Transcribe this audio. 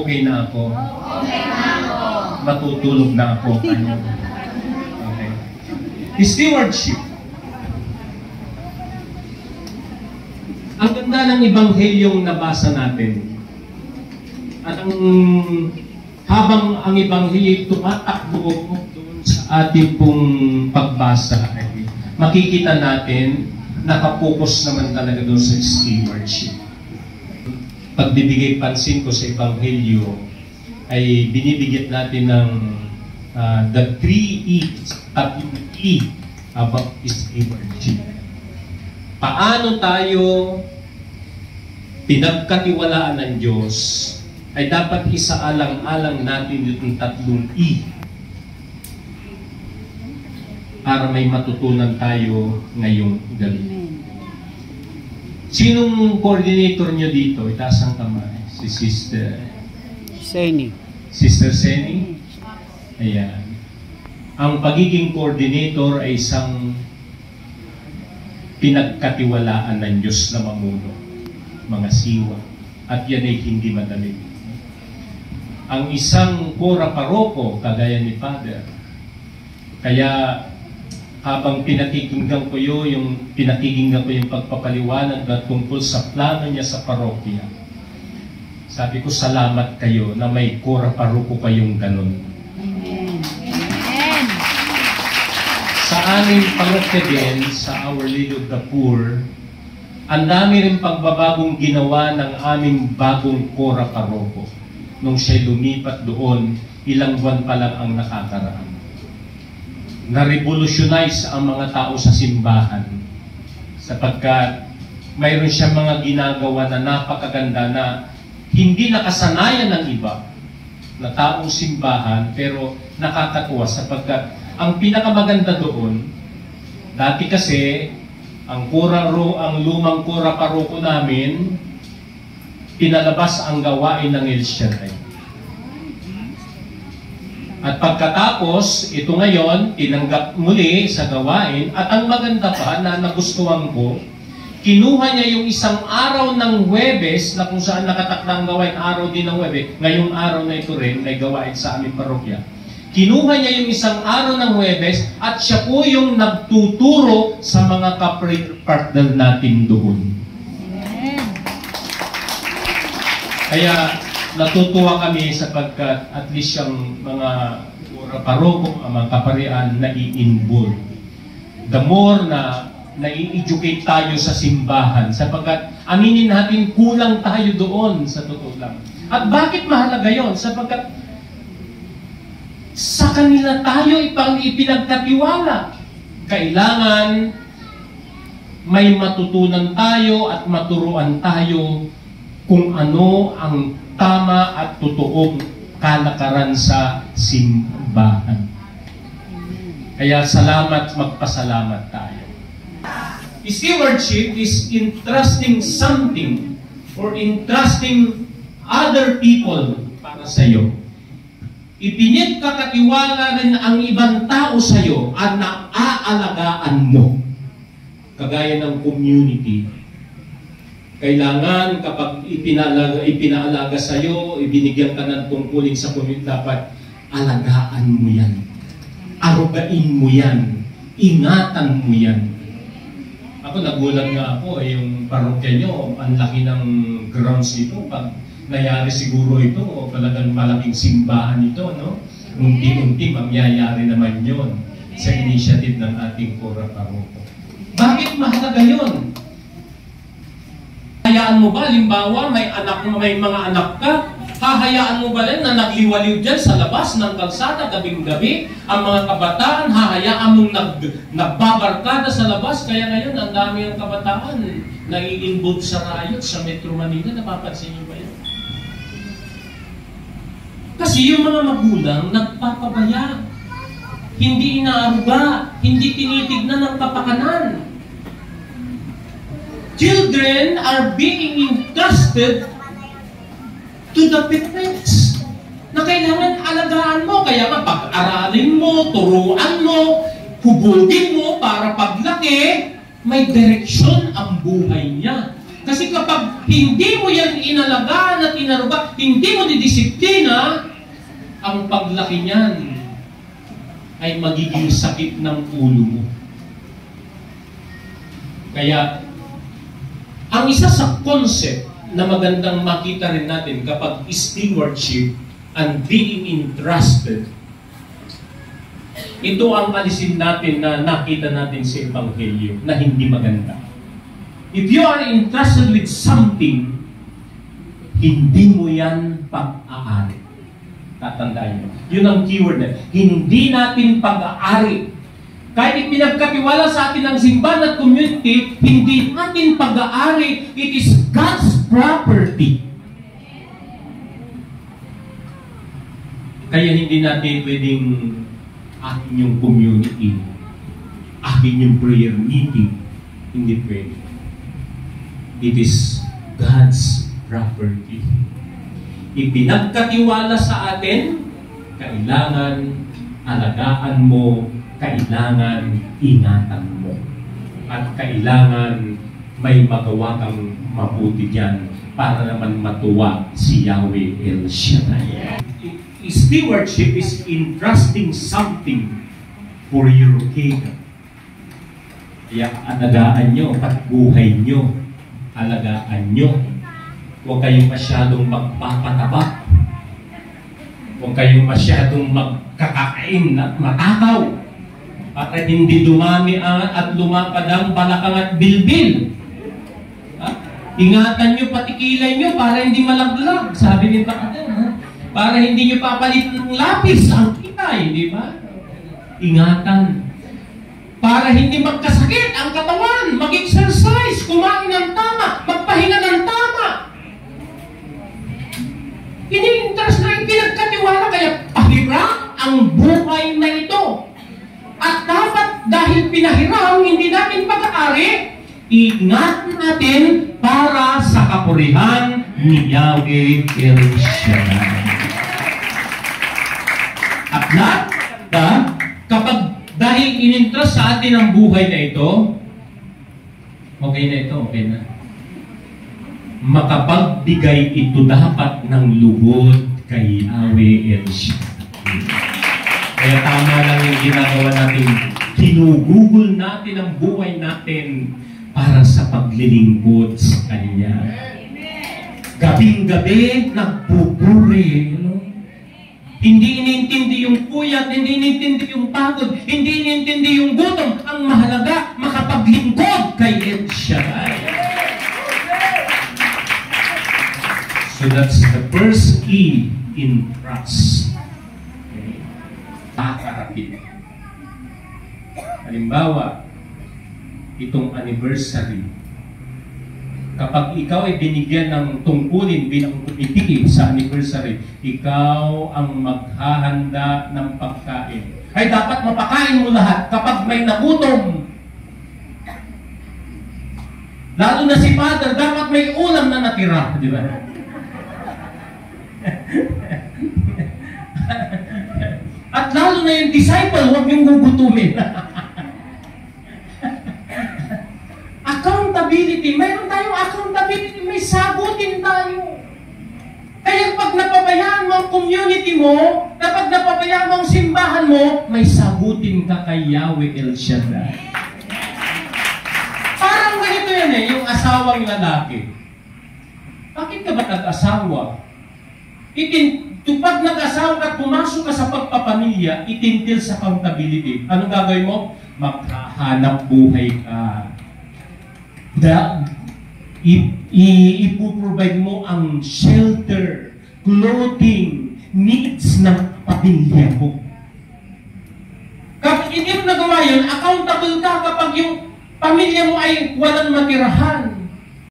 okay na ako. Okay na ako. Matutulog na ako. Okay. Stewardship. Ang ganda ng Ebanghelyong nabasa natin. At habang ang Ebanghelyo tumatakbo doon sa ating pong pagbasa, makikita natin nakapokus naman talaga doon sa stewardship. Pagbibigay pansin ko sa Ebanghelyo ay binibigyan natin ng the 3 E's, tatlong E about stewardship. Paano tayo pinagkatiwalaan ng Diyos ay dapat isaalang-alang natin itong tatlong E para may matutunan tayo ngayong gabi. Sinong coordinator nyo dito? Itaas ang kamay. Si Sister Seni. Sister Seni? Ayan. Ang pagiging coordinator ay isang pinagkatiwalaan ng Diyos na mamuno, mga siwa. At yan ay hindi madali. Ang isang kora paroko, kagaya ni Father, kaya habang pinakikinggan ko yung pagpapaliwanag na tungkol sa plano niya sa parokya, sabi ko, salamat kayo na may kora paroko kayong ganun. Amen. Sa aming parokya din, sa Our Lady of the Poor, ang dami rin pagbabagong ginawa ng aming bagong kora paroko. Nung siya lumipat doon, ilang buwan pa lang ang nakakaraan. Na-revolutionize ang mga tao sa simbahan sapagkat mayroon siyang mga ginagawa na napakaganda na hindi nakasanayan ng iba na taong simbahan, pero nakakatuwa sapagkat ang pinakamaganda doon, dati kasi ang lumang kora paroko namin, pinalabas ang gawain ng El Shaddai. At pagkatapos, ito ngayon, tinanggap muli sa gawain, at ang maganda pa na nagustuhan ko, kinuha niya yung isang araw ng Huwebes, na kung saan nakatakdang gawain, araw din ng Huwebes, ngayong araw na ito rin, may gawain sa aming parokya. Kinuha niya yung isang araw ng Huwebes, at siya po yung nagtuturo sa mga kapre-partner natin doon. Kaya natutuwa kami sapagkat at least yung mga paroko, ang mga kaparian na i-involve. The more na nai-educate tayo sa simbahan sapagkat aminin natin kulang tayo doon sa totoo lang. At bakit mahalaga yon? Sapagkat sa kanila tayo ipinagkatiwala. Kailangan may matutunan tayo at maturuan tayo kung ano ang tama at totoong kalakaran sa simbahan. Kaya salamat, magpasalamat tayo. Stewardship is entrusting something or entrusting other people para sa iyo. Ipinagkakatiwala rin ang ibang tao sa iyo at naaalagaan mo. Kagaya ng community. Kailangan kapag ipinaalaga sa iyo, ibinigyan ka ng tungkulin sa community, dapat alagaan mo yan. Arugain mo yan. Ingatan mo yan. Ako, nagulat nga ako, yung parokya nyo, ang laki ng grounds nito. Pag nangyari siguro ito, talagang malaking simbahan ito, no? Unti-unti, mangyayari naman yon sa initiative ng ating kora paroko. Bakit mahalaga yun? Hayaan mo ba, limbawa, may mga anak ka, hahayaan mo ba rin na nagliwaliw dyan sa labas ng kalsada gabing-gabi? Ang mga kabataan, hahayaan mong nagbabarkada sa labas? Kaya ngayon, ang dami ng kabataan na i-involve sa riot sa Metro Manila. Napapansin niyo ba yun? Kasi yung mga magulang, nagpapabaya. Hindi inaaruga, hindi tinitignan ng kapakanan. Children are being entrusted to the parents na kailangan alagaan mo. Kaya nga, pag-aralin mo, turuan mo, hubugin mo para paglaki, may direksyon ang buhay niya. Kasi kapag hindi mo yan inalagaan at inaruga, hindi mo didisiplina, ang paglaki niyan ay magiging sakit ng ulo mo. Kaya, ang isa sa concept na magandang makita rin natin kapag stewardship and being entrusted, ito ang alisin natin na nakita natin sa Ebanghelyo na hindi maganda. If you are entrusted with something, hindi mo yan pag-aari. Tatandaan nyo. Yun ang keyword na. Hindi natin pag-aari. Kahit ipinagkatiwala sa atin ang simbahan at community, hindi natin pag-aari. It is God's property. Kaya hindi natin pwedeng akin yung community, akin yung prayer meeting. Hindi pwede. It is God's property. Ipinagkatiwala sa atin, kailangan alagaan mo, kailangan ingatan mo. At kailangan may magawa kang mabuti dyan para naman matuwa si Yahweh El Shaddai. Stewardship is entrusting something for your kingdom. Kaya alagaan nyo, patbuhay nyo, alagaan nyo. Huwag kayong masyadong magpapataba. Huwag kayong masyadong magkakain at matakaw. Para hindi dumami at lumapad ang balakang at bilbil. Ha? Ingatan nyo, patikilay nyo para hindi malaglag. Sabi ni Pakatan, ha? Para hindi nyo papalitan ng lapis ang kitay, di ba? Ingatan. Para hindi magkasakit ang katawan, mag-exercise, kumain ng tama, magpahinga ng tama. Ini-interest na pinagkatiwala, kaya pahiram ang buhay na ito. At dapat dahil pinahiram, hindi natin pag-aari, ingatan natin para sa kapurihan ni Yahweh El Shaddai. At kapag dahil in-interest sa atin ang buhay na ito, okay na. Makapagbigay ito dapat ng lubod kay Yahweh El Shaddai. Kaya tama lang yung ginagawa natin. Ginugugol natin ang buhay natin para sa paglilingkod sa Kanya. Gabing-gabi, nagpupuri. Hindi inintindi yung puyat, hindi inintindi yung pagod, hindi inintindi yung gutom. Ang mahalaga, makapaglingkod kay El Shaddai. So that's the first key in trust. Okay. Pakarapin. Halimbawa, itong anniversary, kapag ikaw ay binigyan ng tungkulin bilang committee sa anniversary, ikaw ang maghahanda ng pagkain. Ay dapat mapakain mo lahat kapag may nagutom. Lalo na si Father, dapat may ulam na natira, di ba? At lalo na yung disciple, huwag yung gugutumin. Accountability. Mayroon tayong accountability. May sagutin tayo. Kaya pag napabayaan mo ang community mo, kapag napabayaan mo ang simbahan mo, may sagutin ka kay Yahweh El Shaddai. Parang ganito yan yung asawang lalaki. Bakit ka ba nag-asawa? Pag nag-asawa ka, pumasok ka sa pagpapamilya, itintil sa accountability. Anong gagawin mo? Maghahanap buhay ka. Ipuprovide mo ang shelter, clothing, needs ng pamilya mo. Kapag hindi mo nagawa yun, accountable ka kapag yung pamilya mo ay walang matirahan.